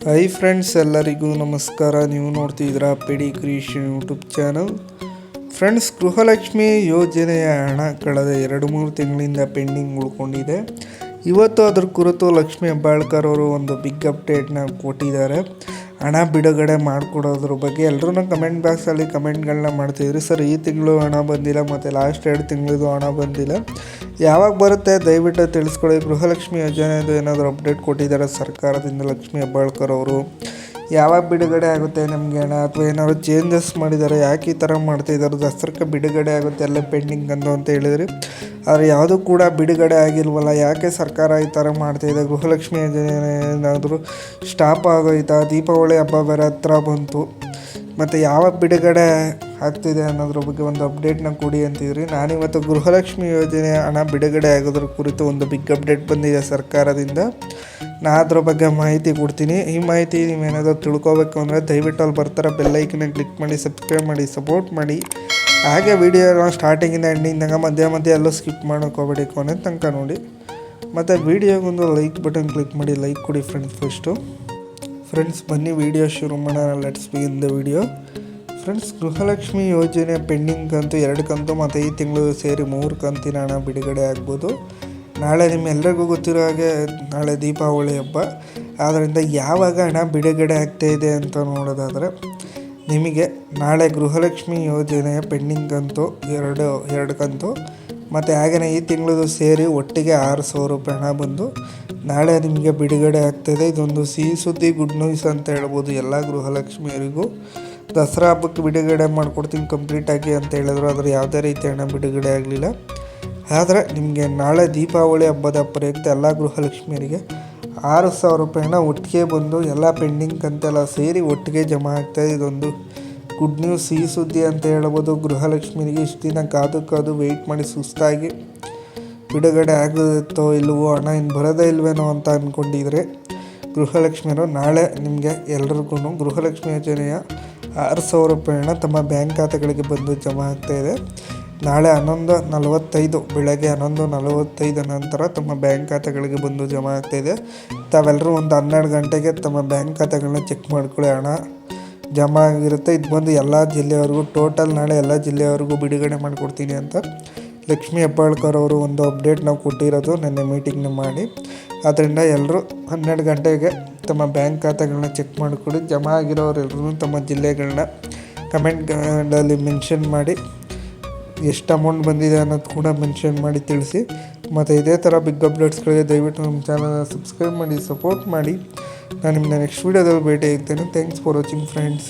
Hi friends, ಎಲ್ಲರಿಗೂ ನಮಸ್ಕಾರ. ನೀವು ನೋಡ್ತಿದ್ದೀರಾ Pedi creation YouTube channel. Friends, Gruhalakshmi ಯೋಜನೆಯ ಹಣ ಕಳೆದ 2-3 ತಿಂಗಳಿಂದ ಪೆಂಡಿಂಗ್ ಉಳ್ಕೊಂಡಿದೆ. ಇವತ್ತು ಅದ್ರ ಕುರಿತು ಲಕ್ಷ್ಮಿ ಹೆಬ್ಬಾಳ್ಕರ್ ಅವರು ಒಂದು ಬಿಗ್ ಅಪ್ಡೇಟ್ನ ಕೊಟ್ಟಿದ್ದಾರೆ. ಹಣ ಬಿಡುಗಡೆ ಮಾಡಿಕೊಡೋದ್ರ ಬಗ್ಗೆ ಎಲ್ಲರೂ ಕಮೆಂಟ್ ಬಾಕ್ಸಲ್ಲಿ ಕಮೆಂಟ್ಗಳನ್ನ ಮಾಡ್ತಿದ್ರಿ. ಸರ್, ಈ ತಿಂಗಳು ಹಣ ಬಂದಿಲ್ಲ ಮತ್ತು ಲಾಸ್ಟ್ 2 ತಿಂಗಳದು ಹಣ ಬಂದಿಲ್ಲ, ಯಾವಾಗ ಬರುತ್ತೆ ದಯವಿಟ್ಟು ತಿಳಿಸ್ಕೊಡಿ. ಗೃಹಲಕ್ಷ್ಮಿ ಯೋಜನೆದು ಏನಾದರೂ ಅಪ್ಡೇಟ್ ಕೊಟ್ಟಿದ್ದಾರೆ ಸರ್ಕಾರದಿಂದ ಲಕ್ಷ್ಮಿ ಹೆಬ್ಬಾಳ್ಕರ್ ಅವರು? ಯಾವಾಗ ಬಿಡುಗಡೆ ಆಗುತ್ತೆ ನಮಗೆ ಹಣ, ಅಥವಾ ಏನಾದ್ರು ಚೇಂಜಸ್ ಮಾಡಿದ್ದಾರೆ? ಯಾಕೆ ಈ ಥರ ಮಾಡ್ತಿದ್ದಾರೆ? ದಸರಕ್ಕೆ ಬಿಡುಗಡೆ ಆಗುತ್ತೆ ಎಲ್ಲ ಪೆಂಡಿಂಗ್ ಅಂತ ಹೇಳಿದ್ರಿ, ಆದರೆ ಯಾವುದೂ ಕೂಡ ಬಿಡುಗಡೆ ಆಗಿಲ್ವಲ್ಲ. ಯಾಕೆ ಸರ್ಕಾರ ಈ ಥರ ಮಾಡ್ತಾಯಿದೆ? ಗೃಹಲಕ್ಷ್ಮಿ ಯೋಜನೆ ಏನಾದರೂ ಸ್ಟಾಪ್ ಆಗೋಯ್ತಾ? ದೀಪಾವಳಿ ಹಬ್ಬ ಬೇರೆ ಹತ್ರ ಬಂತು, ಮತ್ತು ಯಾವಾಗ ಬಿಡುಗಡೆ ಆಗ್ತಿದೆ ಅನ್ನೋದ್ರ ಬಗ್ಗೆ ಒಂದು ಅಪ್ಡೇಟ್ನ ಕೊಡಿ ಅಂತಿದ್ರಿ. ನಾನಿವತ್ತು ಗೃಹಲಕ್ಷ್ಮಿ ಯೋಜನೆ ಹಣ ಬಿಡುಗಡೆ ಆಗೋದ್ರ ಕುರಿತು ಒಂದು ಬಿಗ್ ಅಪ್ಡೇಟ್ ಬಂದಿದೆ ಸರ್ಕಾರದಿಂದ. ನಾನು ಅದ್ರ ಬಗ್ಗೆ ಮಾಹಿತಿ ಕೊಡ್ತೀನಿ. ಈ ಮಾಹಿತಿ ನೀವೇನಾದರೂ ತಿಳ್ಕೊಬೇಕು ಅಂದರೆ ದಯವಿಟ್ಟು ಅಲ್ಲಿ ಬರ್ತಾರೆ ಬೆಲ್ಲೈಕನ್ನ ಕ್ಲಿಕ್ ಮಾಡಿ, ಸಬ್ಸ್ಕ್ರೈಬ್ ಮಾಡಿ, ಸಪೋರ್ಟ್ ಮಾಡಿ. ಹಾಗೆ ವಿಡಿಯೋನ ಸ್ಟಾರ್ಟಿಂಗಿಂದ ಎಂಡಿಂಗ್ ಮಧ್ಯ ಎಲ್ಲೂ ಸ್ಕಿಪ್ ಮಾಡೋಕೆ ಹೋಗಬೇಡಿ, ಕೊನೆ ತನಕ ನೋಡಿ. ಮತ್ತು ವಿಡಿಯೋಗೊಂದು ಲೈಕ್ ಬಟನ್ ಕ್ಲಿಕ್ ಮಾಡಿ, ಲೈಕ್ ಕೊಡಿ ಫ್ರೆಂಡ್ಸ್. ಬನ್ನಿ ವಿಡಿಯೋ ಶುರು ಮಾಡೋಣ. Let's begin the video. Friends, Gruhalakshmi ಯೋಜನೆ ಪೆಂಡಿಂಗ್ ಕಂತು 2 ಕಂತು ಮತ್ತು ಈ ತಿಂಗಳು ಸೇರಿ 3 ಕಂತಿನ ಹಣ ಬಿಡುಗಡೆ ಆಗ್ಬೋದು. ನಾಳೆ ನಿಮ್ಮೆಲ್ಲರಿಗೂ ಗೊತ್ತಿರೋ ಹಾಗೆ ನಾಳೆ ದೀಪಾವಳಿ ಹಬ್ಬ. ಆದ್ದರಿಂದ ಯಾವಾಗ ಹಣ ಬಿಡುಗಡೆ ಆಗ್ತಾಯಿದೆ ಅಂತ ನೋಡೋದಾದರೆ, ನಿಮಗೆ ನಾಳೆ ಗೃಹಲಕ್ಷ್ಮಿ ಯೋಜನೆಯ ಪೆಂಡಿಂಗ್ ಕಂತು 2 ಕಂತು ಮತ್ತು ಹಾಗೆಯೇ ಈ ತಿಂಗಳದು ಸೇರಿ ಒಟ್ಟಿಗೆ 6,000 ರೂಪಾಯಿ ಹಣ ಬಂದು ನಾಳೆ ನಿಮಗೆ ಬಿಡುಗಡೆ ಆಗ್ತಾಯಿದೆ. ಇದೊಂದು ಸಿಹಿ ಸುದ್ದಿ, ಗುಡ್ ನ್ಯೂಸ್ ಅಂತ ಹೇಳ್ಬೋದು ಎಲ್ಲ ಗೃಹಲಕ್ಷ್ಮಿಯರಿಗೂ. ದಸರಾ ಹಬ್ಬಕ್ಕೆ ಬಿಡುಗಡೆ ಮಾಡಿಕೊಡ್ತೀನಿ ಕಂಪ್ಲೀಟಾಗಿ ಅಂತ ಹೇಳಿದ್ರು, ಆದರೆ ಯಾವುದೇ ರೀತಿ ಹಣ ಬಿಡುಗಡೆ ಆಗಲಿಲ್ಲ. ಆದರೆ ನಿಮಗೆ ನಾಳೆ ದೀಪಾವಳಿ ಹಬ್ಬದ ಪ್ರಯುಕ್ತ ಎಲ್ಲ ಗೃಹಲಕ್ಷ್ಮಿಯರಿಗೆ 6,000 ರೂಪಾಯಿ ಹಣ ಒಟ್ಟಿಗೆ ಬಂದು ಎಲ್ಲ ಪೆಂಡಿಂಗ್ ಕಂತೆಲ್ಲ ಸೇರಿ ಒಟ್ಟಿಗೆ ಜಮಾ ಆಗ್ತಾಯಿದೆ. ಇದೊಂದು ಗುಡ್ ನ್ಯೂಸ್, ಸಿಹಿ ಸುದ್ದಿ ಅಂತ ಹೇಳ್ಬೋದು. ಗೃಹಲಕ್ಷ್ಮಿಯರಿಗೆ ಇಷ್ಟು ದಿನ ಕಾದು ವೆಯ್ಟ್ ಮಾಡಿ ಸುಸ್ತಾಗಿ ಬಿಡುಗಡೆ ಆಗುತ್ತೋ ಇಲ್ವೋ, ಹಣ ಇನ್ನು ಬರೋದೇ ಇಲ್ವೇನೋ ಅಂತ ಅಂದ್ಕೊಂಡಿದ್ರೆ ಗೃಹಲಕ್ಷ್ಮಿಯರು ನಾಳೆ ನಿಮಗೆ ಎಲ್ರಿಗೂ ಗೃಹಲಕ್ಷ್ಮಿ ಯೋಜನೆಯ 6,000 ರೂಪಾಯಿ ಹಣ ತಮ್ಮ ಬ್ಯಾಂಕ್ ಖಾತೆಗಳಿಗೆ ಬಂದು ಜಮಾ ಆಗ್ತಾಯಿದೆ. ನಾಳೆ 11:45 ಬೆಳಗ್ಗೆ 11:45 ನಂತರ ತಮ್ಮ ಬ್ಯಾಂಕ್ ಖಾತೆಗಳಿಗೆ ಬಂದು ಜಮಾ ಆಗ್ತಾಯಿದೆ. ತಾವೆಲ್ಲರೂ ಒಂದು 12 ಗಂಟೆಗೆ ತಮ್ಮ ಬ್ಯಾಂಕ್ ಖಾತೆಗಳನ್ನ ಚೆಕ್ ಮಾಡ್ಕೊಳ್ಳಿ, ಹಣ ಜಮಾ ಆಗಿರುತ್ತೆ. ಇದು ಬಂದು ಎಲ್ಲ ಜಿಲ್ಲೆಯವರೆಗೂ ಟೋಟಲ್ ನಾಳೆ ಎಲ್ಲ ಜಿಲ್ಲೆಯವರೆಗೂ ಬಿಡುಗಡೆ ಮಾಡಿಕೊಡ್ತೀನಿ ಅಂತ ಲಕ್ಷ್ಮಿ ಹೆಬ್ಬಾಳ್ಕರ್ ಅವರು ಒಂದು ಅಪ್ಡೇಟ್ ಕೊಟ್ಟಿರೋದು ನಿನ್ನೆ ಮೀಟಿಂಗ್ನ ಮಾಡಿ. ಆದ್ದರಿಂದ ಎಲ್ಲರೂ 12 ಗಂಟೆಗೆ ತಮ್ಮ ಬ್ಯಾಂಕ್ ಖಾತೆಗಳನ್ನ ಚೆಕ್ ಮಾಡಿಕೊಡಿ. ಜಮಾ ಆಗಿರೋರೆಲ್ಲರೂ ತಮ್ಮ ಜಿಲ್ಲೆಗಳನ್ನ ಕಮೆಂಟ್ಗಳಲ್ಲಿ ಮೆನ್ಷನ್ ಮಾಡಿ, ಎಷ್ಟು ಅಮೌಂಟ್ ಬಂದಿದೆ ಅನ್ನೋದು ಕೂಡ ಮೆನ್ಷನ್ ಮಾಡಿ ತಿಳಿಸಿ. ಮತ್ತು ಇದೇ ಥರ ಬಿಗ್ ಅಪ್ಡೇಟ್ಸ್ಗಳಿಗೆ ದಯವಿಟ್ಟು ನಮ್ಮ ಚಾನಲ್ನ ಸಬ್ಸ್ಕ್ರೈಬ್ ಮಾಡಿ, ಸಪೋರ್ಟ್ ಮಾಡಿ. ನಾನು ನಿಮ್ಮನ್ನ ನೆಕ್ಸ್ಟ್ ವೀಡಿಯೋದಲ್ಲಿ ಭೇಟಿ ಆಗ್ತೇನೆ. Thanks for watching friends.